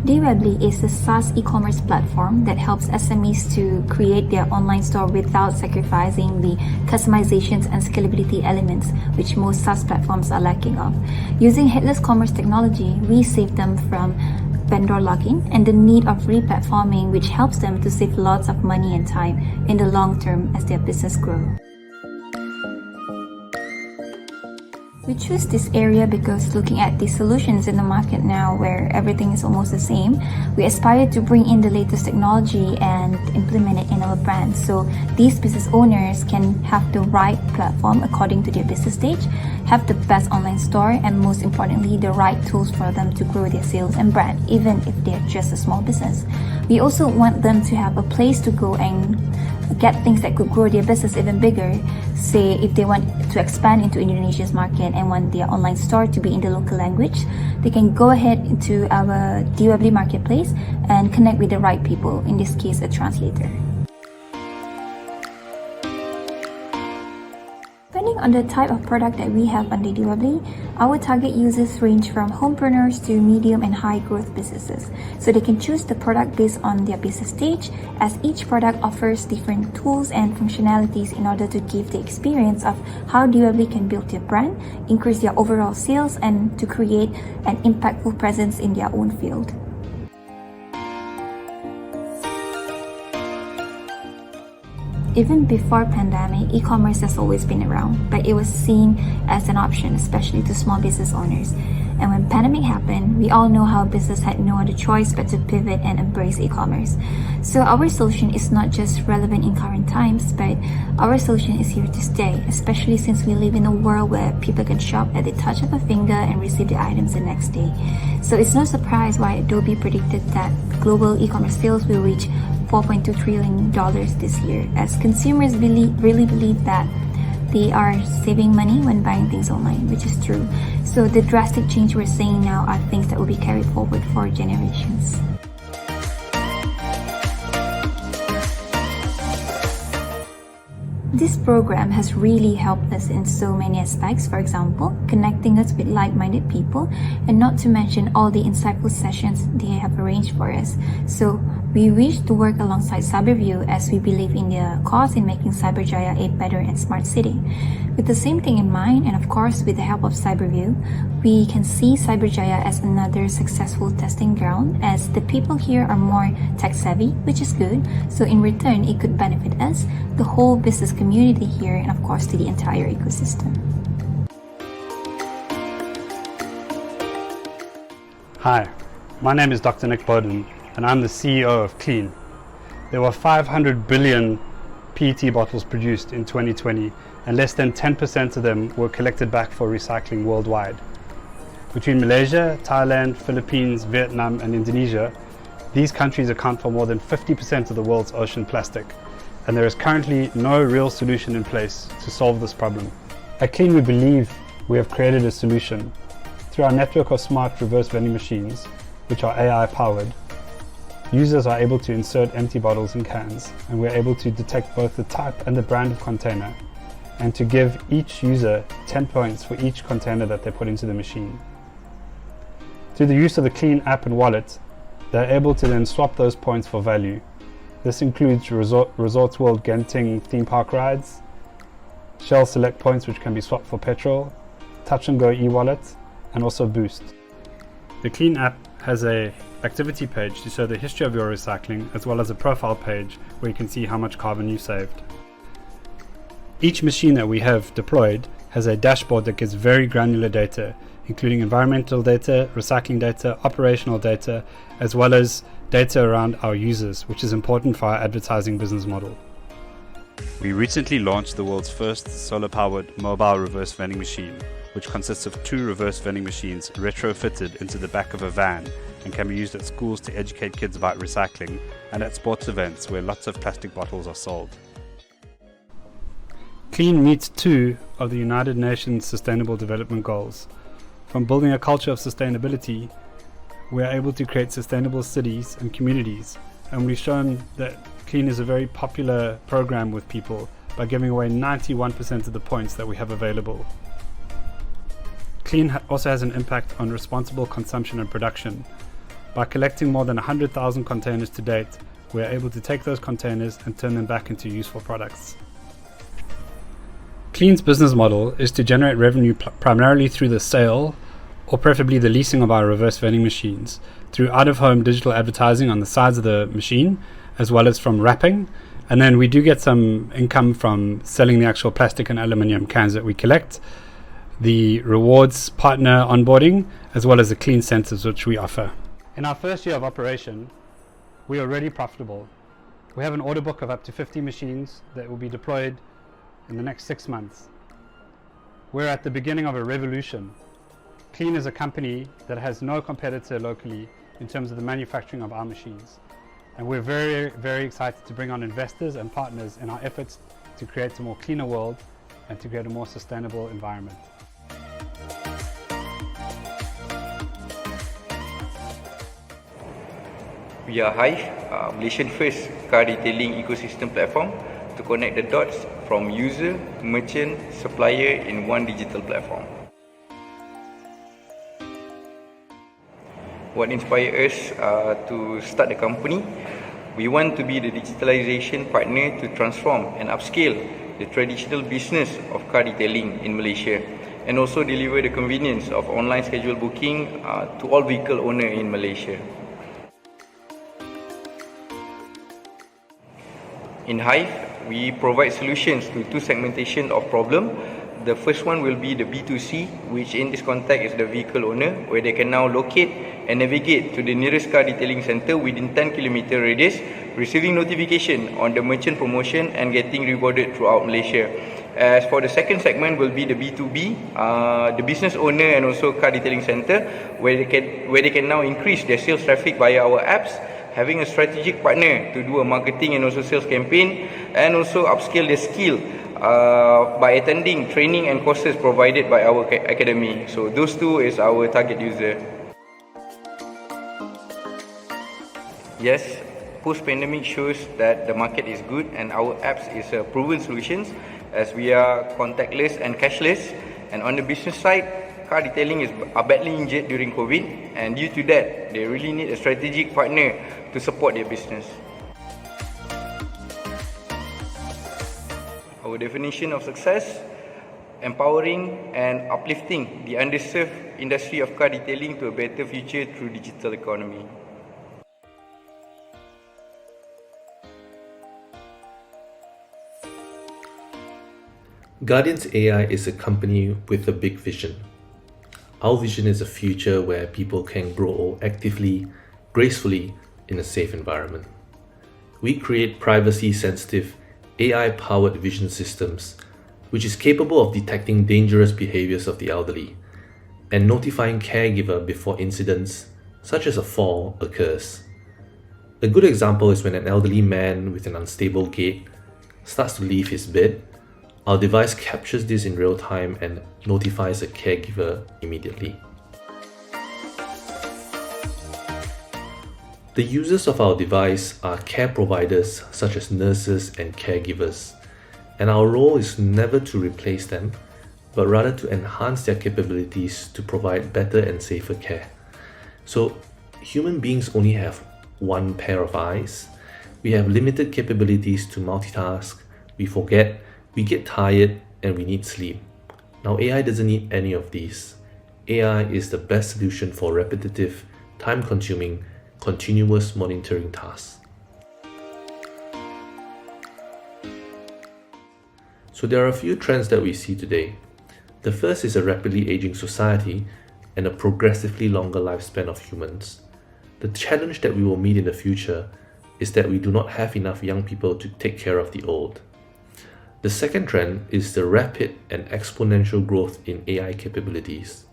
Dwebly is a SaaS e-commerce platform that helps SMEs to create their online store without sacrificing the customizations and scalability elements which most SaaS platforms are lacking of. Using headless commerce technology, we save them from vendor lock-in and the need of re-platforming, which helps them to save lots of money and time in the long term as their business grows. We choose this area because looking at the solutions in the market now where everything is almost the same, we aspire to bring in the latest technology and implement it in our brand. So these business owners can have the right platform according to their business stage, have the best online store, and most importantly, the right tools for them to grow their sales and brand, even if they're just a small business. We also want them to have a place to go and get things that could grow their business even bigger. Say if they want to expand into Indonesia's market and want their online store to be in the local language, they can go ahead into our Dwebly marketplace and connect with the right people, in this case a translator. Depending on the type of product that we have on the Dwebly, our target users range from homepreneurs to medium and high growth businesses. So they can choose the product based on their business stage, as each product offers different tools and functionalities in order to give the experience of how Dwebly can build their brand, increase their overall sales, and to create an impactful presence in their own field. Even before pandemic, e-commerce has always been around, but it was seen as an option, especially to small business owners. And when pandemic happened, we all know how business had no other choice but to pivot and embrace e-commerce. So our solution is not just relevant in current times, but our solution is here to stay, especially since we live in a world where people can shop at the touch of a finger and receive the items the next day. So it's no surprise why Adobe predicted that global e-commerce sales will reach $4.2 trillion this year, as consumers really believe that they are saving money when buying things online, which is true. So the drastic change we're seeing now are things that will be carried forward for generations. This program has really helped us in so many aspects, for example, connecting us with like-minded people, and not to mention all the insightful sessions they have arranged for us. So we wish to work alongside Cyberview as we believe in their cause in making Cyberjaya a better and smart city. With the same thing in mind, and of course with the help of Cyberview, we can see Cyberjaya as another successful testing ground, as the people here are more tech-savvy, which is good. So in return, it could benefit us, the whole business community here, and of course to the entire ecosystem. Hi, my name is Dr. Nick Bowden, and I'm the CEO of Klean. There were 500 billion PET bottles produced in 2020, and less than 10% of them were collected back for recycling worldwide. Between Malaysia, Thailand, Philippines, Vietnam, and Indonesia, these countries account for more than 50% of the world's ocean plastic, and there is currently no real solution in place to solve this problem. At Klean, we believe we have created a solution. Through our network of smart reverse vending machines, which are AI powered, users are able to insert empty bottles in cans, and we're able to detect both the type and the brand of container, and to give each user 10 points for each container that they put into the machine. Through the use of the Klean app and wallet, they're able to then swap those points for value. This includes Resorts World Genting theme park rides, Shell Select points which can be swapped for petrol, Touch and Go e-wallet, and also Boost. The Klean app has a activity page to show the history of your recycling, as well as a profile page where you can see how much carbon you saved. Each machine that we have deployed has a dashboard that gives very granular data, including environmental data, recycling data, operational data, as well as data around our users, which is important for our advertising business model. We recently launched the world's first solar-powered mobile reverse vending machine, which consists of 2 reverse vending machines retrofitted into the back of a van and can be used at schools to educate kids about recycling and at sports events where lots of plastic bottles are sold. Klean meets 2 of the United Nations Sustainable Development Goals. From building a culture of sustainability, we are able to create sustainable cities and communities, and we've shown that Klean is a very popular program with people by giving away 91% of the points that we have available. Klean also has an impact on responsible consumption and production. By collecting more than 100,000 containers to date, we are able to take those containers and turn them back into useful products. Klean's business model is to generate revenue primarily through the sale, or preferably the leasing of our reverse vending machines, through out-of-home digital advertising on the sides of the machine, as well as from wrapping. And then we do get some income from selling the actual plastic and aluminium cans that we collect, the rewards partner onboarding, as well as the Klean centers which we offer. In our first year of operation, we are already profitable. We have an order book of up to 50 machines that will be deployed in the next 6 months. We're at the beginning of a revolution. Klean is a company that has no competitor locally in terms of the manufacturing of our machines. And we're very, very excited to bring on investors and partners in our efforts to create a more cleaner world and to create a more sustainable environment. We are Hive, Malaysia's first car detailing ecosystem platform to connect the dots from user, merchant, supplier in one digital platform. What inspired us to start the company? We want to be the digitalization partner to transform and upscale the traditional business of car detailing in Malaysia, and also deliver the convenience of online schedule booking to all vehicle owners in Malaysia. In Hive, we provide solutions to two segmentation of problem. The first one will be the B2C, which in this context is the vehicle owner, where they can now locate and navigate to the nearest car detailing center within 10 km radius, receiving notification on the merchant promotion and getting rewarded throughout Malaysia. As for the second segment will be the B2B, the business owner and also car detailing center, where they can now increase their sales traffic via our apps, having a strategic partner to do a marketing and also sales campaign, and also upscale their skill by attending training and courses provided by our academy. So those two is our target user. Yes, post-pandemic shows that the market is good and our apps is a proven solutions, as we are contactless and cashless. And on the business side, car detailing are badly injured during COVID, and due to that, they really need a strategic partner to support their business. Our definition of success: empowering and uplifting the underserved industry of car detailing to a better future through digital economy. Guardians AI is a company with a big vision. Our vision is a future where people can grow old actively, gracefully, in a safe environment. We create privacy-sensitive, AI-powered vision systems, which is capable of detecting dangerous behaviors of the elderly and notifying caregiver before incidents, such as a fall, occurs. A good example is when an elderly man with an unstable gait starts to leave his bed. Our device captures this in real time and notifies a caregiver immediately. The users of our device are care providers such as nurses and caregivers, and our role is never to replace them, but rather to enhance their capabilities to provide better and safer care. So, human beings only have one pair of eyes. We have limited capabilities to multitask, we forget, we get tired, and we need sleep. Now AI doesn't need any of these. AI is the best solution for repetitive, time-consuming, continuous monitoring tasks. So there are a few trends that we see today. The first is a rapidly aging society and a progressively longer lifespan of humans. The challenge that we will meet in the future is that we do not have enough young people to take care of the old. The second trend is the rapid and exponential growth in AI capabilities.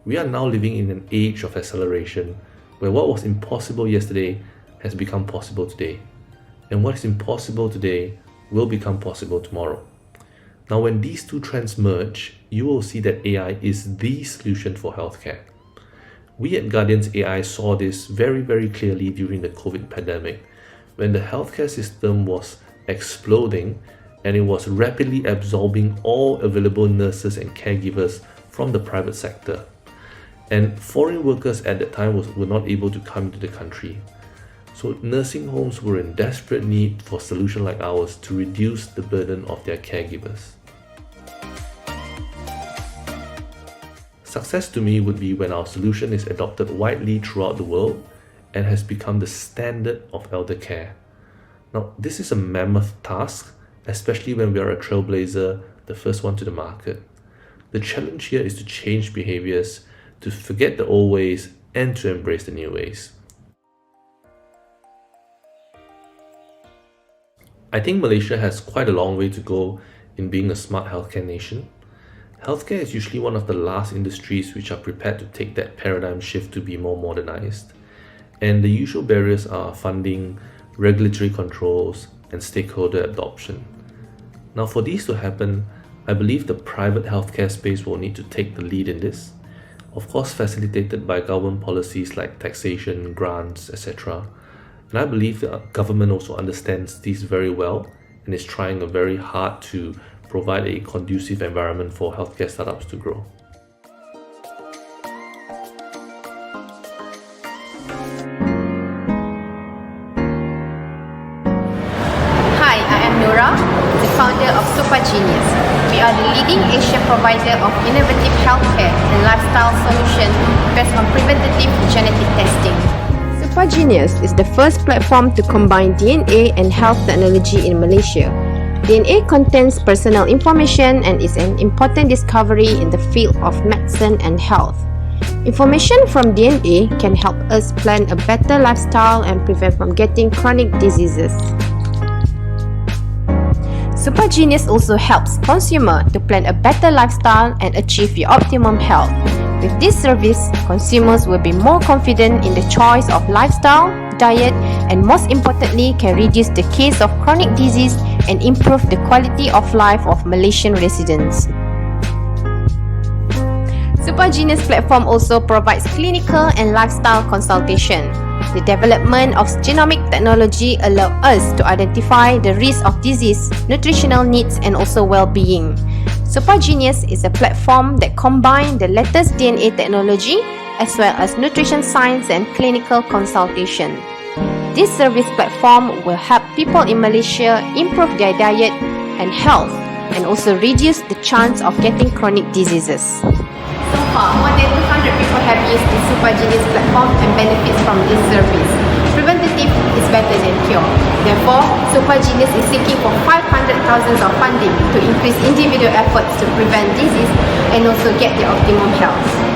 We are now living in an age of acceleration where what was impossible yesterday has become possible today, and what is impossible today will become possible tomorrow. Now, when these two trends merge, you will see that AI is the solution for healthcare. We at Guardians AI saw this very, very clearly during the COVID pandemic, when the healthcare system was exploding and it was rapidly absorbing all available nurses and caregivers from the private sector. and foreign workers at that time were not able to come to the country. So nursing homes were in desperate need for a solution like ours to reduce the burden of their caregivers. Success to me would be when our solution is adopted widely throughout the world and has become the standard of elder care. Now, this is a mammoth task, especially when we are a trailblazer, the first one to the market. The challenge here is to change behaviors, to forget the old ways, and to embrace the new ways. I think Malaysia has quite a long way to go in being a smart healthcare nation. Healthcare is usually one of the last industries which are prepared to take that paradigm shift to be more modernized. And the usual barriers are funding, regulatory controls, and stakeholder adoption. Now, for these to happen, I believe the private healthcare space will need to take the lead in this, of course facilitated by government policies like taxation, grants, etc. And I believe the government also understands these very well and is trying very hard to provide a conducive environment for healthcare startups to grow. Hi, I am Nora, the founder of Supagene. We are the leading Asian provider of innovative healthcare and lifestyle solutions based on preventative genetic testing. Supagene is the first platform to combine DNA and health technology in Malaysia. DNA contains personal information and is an important discovery in the field of medicine and health. Information from DNA can help us plan a better lifestyle and prevent from getting chronic diseases. Supagene also helps consumers to plan a better lifestyle and achieve the optimum health. With this service, consumers will be more confident in the choice of lifestyle, diet, and most importantly, can reduce the case of chronic disease and improve the quality of life of Malaysian residents. Supagene's platform also provides clinical and lifestyle consultation. The development of genomic technology allows us to identify the risk of disease, nutritional needs, and also well-being. Supagene is a platform that combines the latest DNA technology as well as nutrition science and clinical consultation. This service platform will help people in Malaysia improve their diet and health and also reduce the chance of getting chronic diseases. So far, more than 200 people have used the Supagene's platform and benefits from this service. Preventative is better than cure. Therefore, Supagene is seeking for 500,000 of funding to increase individual efforts to prevent disease and also get the optimum health.